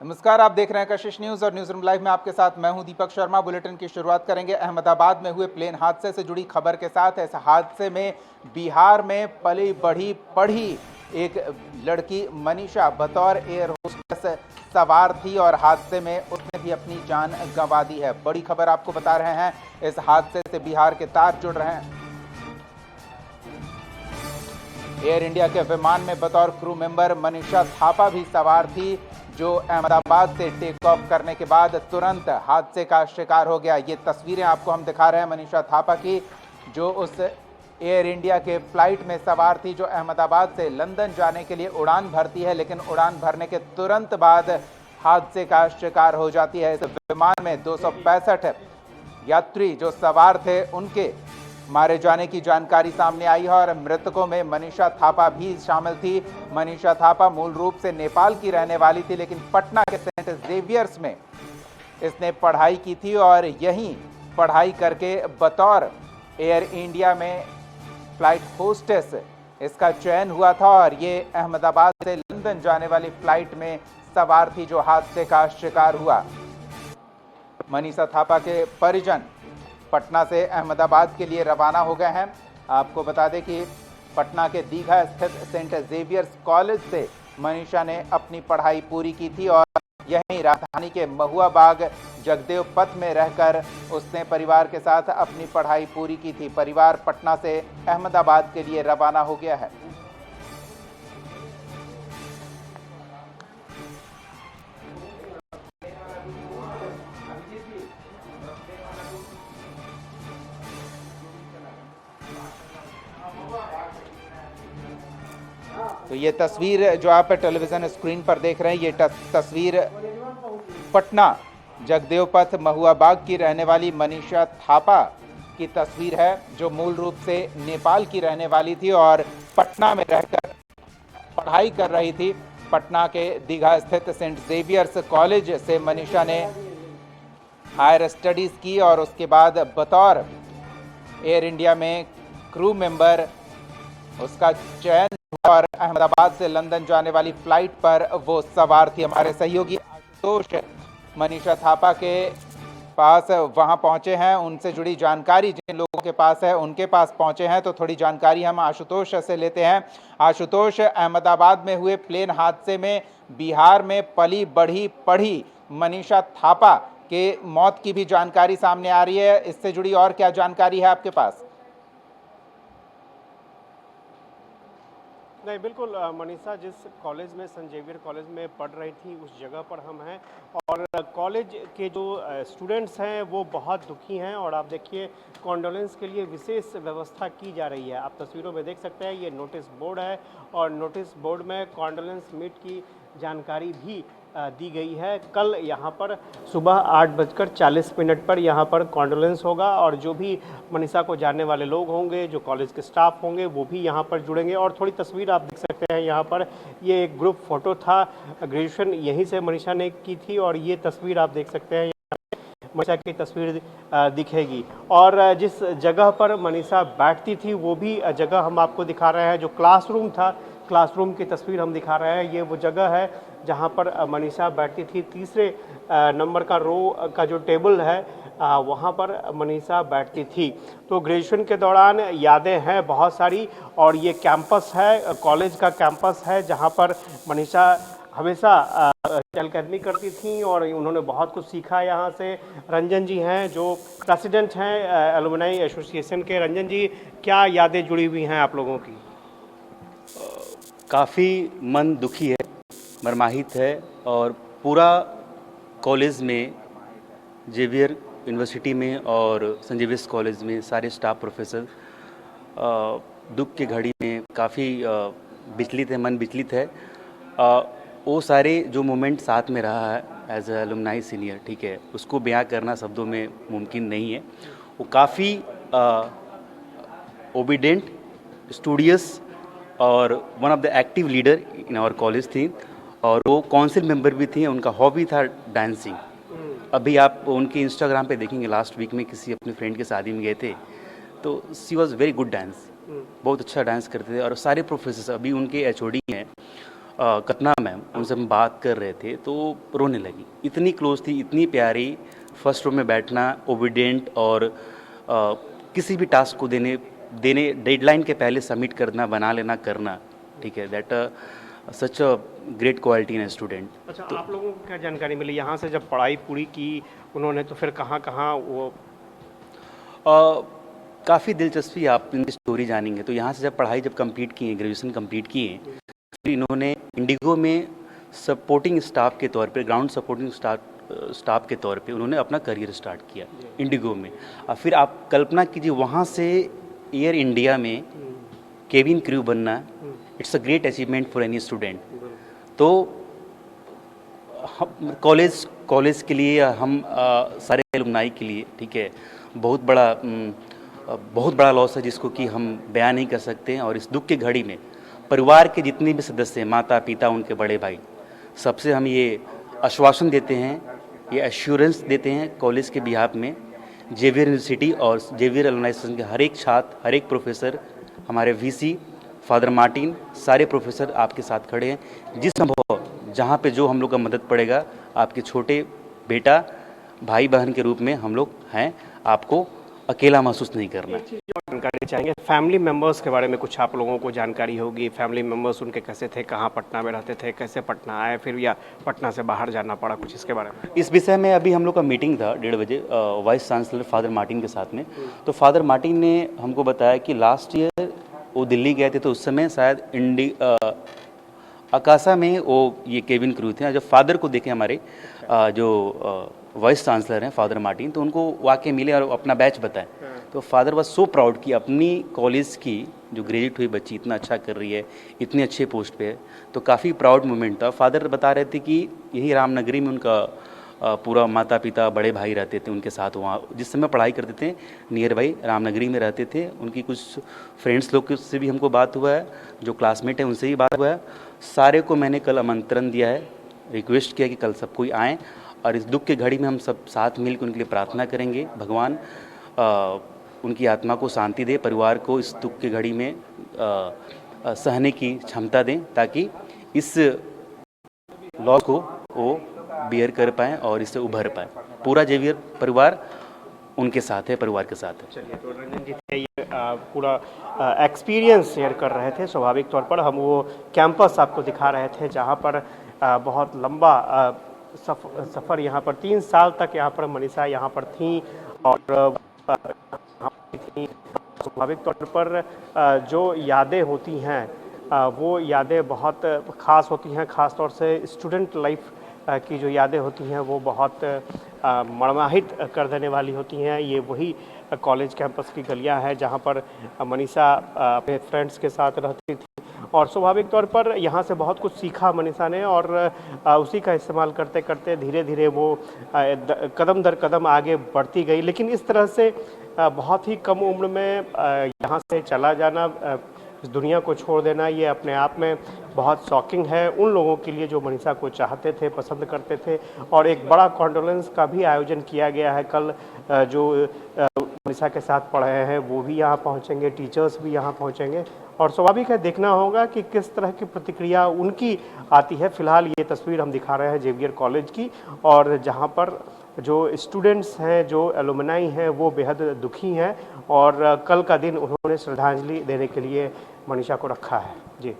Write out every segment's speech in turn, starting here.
नमस्कार, आप देख रहे हैं कशिश न्यूज और न्यूज रूम लाइव में आपके साथ मैं हूं दीपक शर्मा। बुलेटिन की शुरुआत करेंगे अहमदाबाद में हुए प्लेन हादसे से जुड़ी खबर के साथ। इस हादसे में बिहार में पली बढ़ी पढ़ी एक लड़की मनीषा बतौर एयर होस्टेस सवार थी और हादसे में उसने भी अपनी जान गंवा दी है। बड़ी खबर आपको बता रहे हैं, इस हादसे से बिहार के तार जुड़ रहे हैं। एयर इंडिया के विमान में बतौर क्रू मेंबर मनीषा थापा भी सवार थी, जो अहमदाबाद से टेक ऑफ करने के बाद तुरंत हादसे का शिकार हो गया। ये तस्वीरें आपको हम दिखा रहे हैं मनीषा थापा की, जो उस एयर इंडिया के फ्लाइट में सवार थी जो अहमदाबाद से लंदन जाने के लिए उड़ान भरती है, लेकिन उड़ान भरने के तुरंत बाद हादसे का शिकार हो जाती है। इस विमान में 265 यात्री जो सवार थे उनके मारे जाने की जानकारी सामने आई है और मृतकों में मनीषा थापा भी शामिल थी। मनीषा थापा मूल रूप से नेपाल की रहने वाली थी, लेकिन पटना के सेंट जेवियर्स में इसने पढ़ाई की थी और यहीं पढ़ाई करके बतौर एयर इंडिया में फ्लाइट होस्टेस इसका चयन हुआ था और ये अहमदाबाद से लंदन जाने वाली फ्लाइट में सवार थी जो हादसे का शिकार हुआ। मनीषा थापा के परिजन पटना से अहमदाबाद के लिए रवाना हो गए हैं। आपको बता दें कि पटना के दीघा स्थित सेंट जेवियर्स कॉलेज से मनीषा ने अपनी पढ़ाई पूरी की थी और यहीं राजधानी के महुआ बाग जगदेव पथ में रहकर उसने परिवार के साथ अपनी पढ़ाई पूरी की थी। परिवार पटना से अहमदाबाद के लिए रवाना हो गया है। तो ये तस्वीर जो आप टेलीविजन स्क्रीन पर देख रहे हैं, ये तस्वीर पटना जगदेव पथ महुआ बाग की रहने वाली मनीषा थापा की तस्वीर है, जो मूल रूप से नेपाल की रहने वाली थी और पटना में रहकर पढ़ाई कर रही थी। पटना के दीघा स्थित सेंट जेवियर्स कॉलेज से मनीषा ने हायर स्टडीज की और उसके बाद बतौर एयर इंडिया में क्रू मेंबर उसका चयन और अहमदाबाद से लंदन जाने वाली फ्लाइट पर वो सवार थी। हमारे सहयोगी आशुतोष मनीषा थापा के पास वहां पहुंचे हैं, उनसे जुड़ी जानकारी जिन लोगों के पास है उनके पास पहुंचे हैं, तो थोड़ी जानकारी हम आशुतोष से लेते हैं। आशुतोष, अहमदाबाद में हुए प्लेन हादसे में बिहार में पली बढ़ी पढ़ी मनीषा थापा के मौत की भी जानकारी सामने आ रही है, इससे जुड़ी और क्या जानकारी है आपके पास? नहीं, बिल्कुल मनीषा जिस कॉलेज में सेंट जेवियर कॉलेज में पढ़ रही थी उस जगह पर हम हैं और कॉलेज के जो स्टूडेंट्स हैं वो बहुत दुखी हैं और आप देखिए कॉन्डोलेंस के लिए विशेष व्यवस्था की जा रही है। आप तस्वीरों में देख सकते हैं, ये नोटिस बोर्ड है और नोटिस बोर्ड में कॉन्डोलेंस मीट की जानकारी भी दी गई है। कल यहाँ पर सुबह 8:40 पर यहाँ पर कॉन्डोलेंस होगा और जो भी मनीषा को जानने वाले लोग होंगे, जो कॉलेज के स्टाफ होंगे, वो भी यहाँ पर जुड़ेंगे। और थोड़ी तस्वीर आप देख सकते हैं यहाँ पर, ये एक ग्रुप फोटो था, ग्रेजुएशन यहीं से मनीषा ने की थी और ये तस्वीर आप देख सकते हैं, मनीषा की तस्वीर दिखेगी। और जिस जगह पर मनीषा बैठती थी वो भी जगह हम आपको दिखा रहे हैं, जो क्लासरूम था, क्लासरूम की तस्वीर हम दिखा रहे हैं। ये वो जगह है जहां पर मनीषा बैठती थी। तीसरे नंबर का रो का जो टेबल है वहां पर मनीषा बैठती थी। तो ग्रेजुएशन के दौरान यादें हैं बहुत सारी और ये कैंपस है, कॉलेज का कैंपस है जहां पर मनीषा हमेशा चहलकदमी करती थी और उन्होंने बहुत कुछ सीखा यहाँ से। रंजन जी हैं जो प्रेसिडेंट हैं एलुमनाई एसोसिएशन के। रंजन जी, क्या यादें जुड़ी हुई हैं आप लोगों की? काफ़ी मन दुखी है, मर्माहित है और पूरा कॉलेज में, जेवियर यूनिवर्सिटी में और सेंट जेवियर्स कॉलेज में सारे स्टाफ प्रोफेसर दुख की घड़ी में काफ़ी विचलित है, मन विचलित है। वो सारे जो मोमेंट साथ में रहा है एज ए एलुमनाई सीनियर, ठीक है, उसको बयां करना शब्दों में मुमकिन नहीं है। वो काफ़ी ओबीडेंट, स्टूडियस और one of the active leader in our college थी और वो काउंसिल मेंबर भी थी। उनका हॉबी था डांसिंग। अभी आप उनके इंस्टाग्राम पे देखेंगे, लास्ट वीक में किसी अपने फ्रेंड की शादी में गए थे तो सी वॉज वेरी गुड डांस, बहुत अच्छा डांस करते थे। और सारे प्रोफेसर अभी उनके एचओडी हैं कल्पना मैम, उनसे हम बात कर रहे थे तो रोने लगी। इतनी क्लोज थी, इतनी प्यारी, फर्स्ट रो में बैठना, ओबीडिएंट, और किसी भी टास्क को देने डेडलाइन के पहले सबमिट करना, बना लेना, करना, ठीक है, that such a great quality in a student. अच्छा, आप लोगों को क्या जानकारी मिली यहाँ से जब पढ़ाई पूरी की उन्होंने, तो फिर कहाँ कहाँ वो? काफ़ी दिलचस्पी, आप इनकी स्टोरी जानेंगे। तो यहाँ से जब पढ़ाई कंप्लीट की है, ग्रेजुएशन कंप्लीट की है, फिर इन्होंने इंडिगो में सपोर्टिंग स्टाफ के तौर पे, ग्राउंड सपोर्टिंग स्टाफ के तौर पे उन्होंने अपना करियर स्टार्ट किया इंडिगो में। और फिर आप कल्पना कीजिए, वहाँ से एयर इंडिया में केबिन क्रू बनना, it's a great achievement for any student. तो हम कॉलेज के लिए, हम सारे एलुमनाई के लिए, ठीक है, बहुत बड़ा लॉस है जिसको कि हम बयान नहीं कर सकते हैं। और इस दुख की घड़ी में परिवार के जितने भी सदस्य हैं, माता पिता, उनके बड़े भाई, सबसे हम ये आश्वासन देते हैं, ये एश्योरेंस देते हैं कॉलेज के बिहाफ में, जेवियर यूनिवर्सिटी और जेवियर एलुमनाई एसोसिएशन के हर एक छात्र, हर एक प्रोफेसर, हमारे वीसी फादर मार्टिन, सारे प्रोफेसर आपके साथ खड़े हैं। जिस संभव जहाँ पे जो हम लोग का मदद पड़ेगा, आपके छोटे बेटा भाई बहन के रूप में हम लोग हैं, आपको अकेला महसूस नहीं करना। जानकारी चाहेंगे फैमिली मेम्बर्स के बारे में, कुछ आप लोगों को जानकारी होगी, फैमिली मेम्बर्स उनके कैसे थे, कहाँ पटना में रहते थे, कैसे पटना आए, फिर या पटना से बाहर जाना पड़ा, कुछ इसके बारे में? इस विषय में अभी हम लोग का मीटिंग था 1:30 बजे वाइस चांसलर फादर मार्टिन के साथ में। तो फादर मार्टिन ने हमको बताया कि लास्ट ईयर वो दिल्ली गए थे, तो उस समय शायद अकाशा में वो ये केबिन क्रू थे। जब फादर को देखे हमारे जो वाइस चांसलर हैं फादर मार्टिन, तो उनको वाकई मिले और अपना बैच बताएं। तो फादर वाज सो प्राउड कि अपनी कॉलेज की जो ग्रेजुएट हुई बच्ची इतना अच्छा कर रही है, इतने अच्छे पोस्ट पे है, तो काफ़ी प्राउड मोमेंट था। फादर बता रहे थे कि यही रामनगरी में उनका पूरा माता पिता, बड़े भाई रहते थे उनके साथ, वहाँ जिस समय पढ़ाई करते थे नियर बाई रामनगरी में रहते थे। उनकी कुछ फ्रेंड्स लोग से भी हमको बात हुआ है, जो क्लासमेट हैं उनसे भी बात हुआ है। सारे को मैंने कल आमंत्रण दिया है, रिक्वेस्ट किया कि कल सब कोई आएँ और इस दुख की घड़ी में हम सब साथ मिलकर उनके लिए प्रार्थना करेंगे। भगवान उनकी आत्मा को शांति दे, परिवार को इस दुख की घड़ी में सहने की क्षमता दें, ताकि इस लॉस को वो बियर कर पाएँ और इससे उभर पाएँ। पूरा जेवियर परिवार उनके साथ है, परिवार के साथ है। चलिए, तो रंजन जी थे ये पूरा एक्सपीरियंस शेयर कर रहे थे। स्वाभाविक तौर पर हम वो कैंपस आपको दिखा रहे थे जहाँ पर बहुत लंबा सफ़र यहाँ पर 3 साल तक यहाँ पर मनीषा यहाँ पर थी और स्वाभाविक तौर पर जो यादें होती हैं वो यादें बहुत ख़ास होती हैं। ख़ास तौर से स्टूडेंट लाइफ की जो यादें होती हैं वो बहुत मर्माहित कर देने वाली होती हैं। ये वही कॉलेज कैंपस की गलियां हैं जहां पर मनीषा अपने फ्रेंड्स के साथ रहती थी और स्वाभाविक तौर पर यहाँ से बहुत कुछ सीखा मनीषा ने और उसी का इस्तेमाल करते करते धीरे धीरे वो कदम दर कदम आगे बढ़ती गई। लेकिन इस तरह से बहुत ही कम उम्र में यहाँ से चला जाना, इस दुनिया को छोड़ देना, ये अपने आप में बहुत शॉकिंग है उन लोगों के लिए जो मनीषा को चाहते थे, पसंद करते थे। और एक बड़ा कॉन्डोलेंस का भी आयोजन किया गया है। कल जो मनीषा के साथ पढ़े हैं वो भी यहाँ पहुँचेंगे, टीचर्स भी यहाँ पहुँचेंगे और स्वाभाविक है देखना होगा कि किस तरह की प्रतिक्रिया उनकी आती है। फिलहाल ये तस्वीर हम दिखा रहे हैं जेवियर कॉलेज की और जहाँ पर जो स्टूडेंट्स हैं, जो एलुमनाई हैं वो बेहद दुखी हैं और कल का दिन उन्होंने श्रद्धांजलि देने के लिए मनीषा को रखा है। जी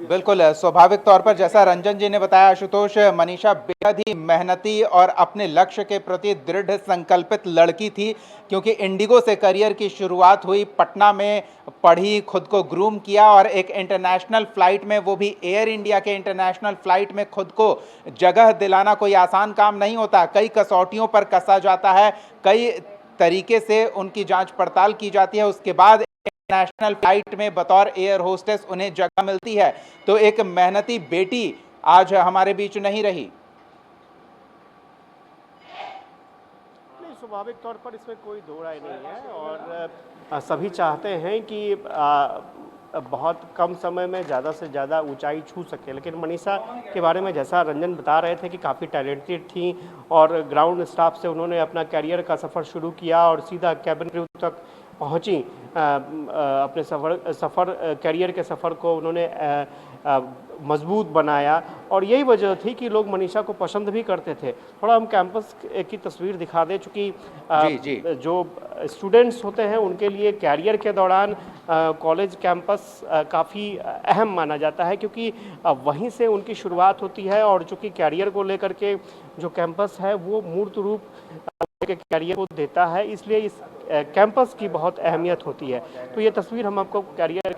बिल्कुल, स्वाभाविक तौर पर जैसा रंजन जी ने बताया आशुतोष, मनीषा बेहद ही मेहनती और अपने लक्ष्य के प्रति दृढ़ संकल्पित लड़की थी, क्योंकि इंडिगो से करियर की शुरुआत हुई, पटना में पढ़ी, खुद को ग्रूम किया और एक इंटरनेशनल फ्लाइट में, वो भी एयर इंडिया के इंटरनेशनल फ्लाइट में खुद को जगह दिलाना कोई आसान काम नहीं होता। कई कसौटियों पर कसा जाता है, कई तरीके से उनकी जांच पड़ताल की जाती है, उसके बाद नेशनल फ्लाइट में बतौर एयर होस्टेस उन्हें जगह मिलती है। तो एक मेहनती बेटी आज हमारे बीच नहीं रही। नहीं, स्वाभाविक तौर पर इसमें कोई दो राय नहीं है और सभी चाहते हैं कि बहुत कम समय में ज़्यादा से ज़्यादा ऊंचाई छू सके। लेकिन मनीषा के बारे में जैसा रंजन बता रहे थे कि काफ़ी टैलेंटेड थी और ग्राउंड स्टाफ से उन्होंने अपना कैरियर का सफ़र शुरू किया और सीधा कैबिन क्रू तक पहुंची। अपने सफ़र कैरियर के सफ़र को उन्होंने मजबूत बनाया और यही वजह थी कि लोग मनीषा को पसंद भी करते थे। थोड़ा हम कैंपस की तस्वीर दिखा दें, चूँकि जी। जो स्टूडेंट्स होते हैं उनके लिए कैरियर के दौरान कॉलेज कैंपस काफ़ी अहम माना जाता है, क्योंकि वहीं से उनकी शुरुआत होती है और चूँकि कैरियर को लेकर के जो कैंपस है वो मूर्त रूप के कैरियर को देता है, इसलिए इस कैंपस की बहुत अहमियत होती है। तो ये तस्वीर हम आपको कैरियर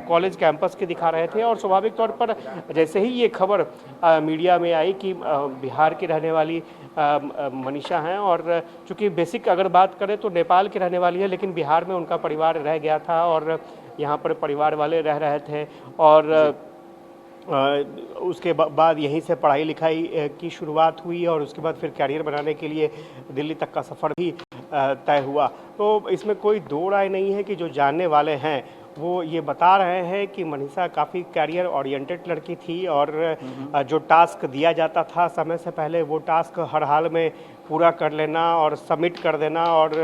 कॉलेज कैंपस की दिखा रहे थे और स्वाभाविक तौर पर जैसे ही ये खबर मीडिया में आई कि बिहार की रहने वाली मनीषा हैं, और चूँकि बेसिक अगर बात करें तो नेपाल की रहने वाली है, लेकिन बिहार में उनका परिवार रह गया था और यहाँ पर परिवार वाले रह रहे थे और उसके बाद यहीं से पढ़ाई लिखाई की शुरुआत हुई और उसके बाद फिर कैरियर बनाने के लिए दिल्ली तक का सफ़र भी तय हुआ। तो इसमें कोई दो राय नहीं है कि जो जानने वाले हैं वो ये बता रहे हैं कि मनीषा काफ़ी कैरियर ओरिएंटेड लड़की थी और जो टास्क दिया जाता था समय से पहले वो टास्क हर हाल में पूरा कर लेना और सबमिट कर देना और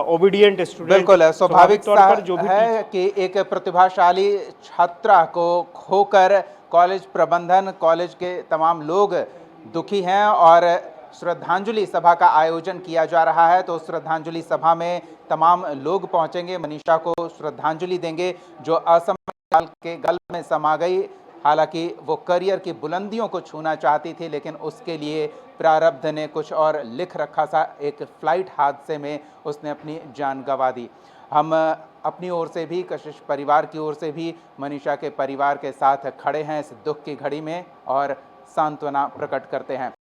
ओबीडियंट स्टूडेंट। बिल्कुल स्वाभाविक तौर पर जो भी है कि एक प्रतिभाशाली छात्रा को खोकर कॉलेज प्रबंधन, कॉलेज के तमाम लोग दुखी हैं और श्रद्धांजलि सभा का आयोजन किया जा रहा है। तो श्रद्धांजलि सभा में तमाम लोग पहुंचेंगे, मनीषा को श्रद्धांजलि देंगे जो असमय के गल में समा गई। हालांकि वो करियर की बुलंदियों को छूना चाहती थी, लेकिन उसके लिए प्रारब्ध ने कुछ और लिख रखा था। एक फ्लाइट हादसे में उसने अपनी जान गंवा दी। हम अपनी ओर से भी, कशिश परिवार की ओर से भी मनीषा के परिवार के साथ खड़े हैं इस दुख की घड़ी में और सांत्वना प्रकट करते हैं।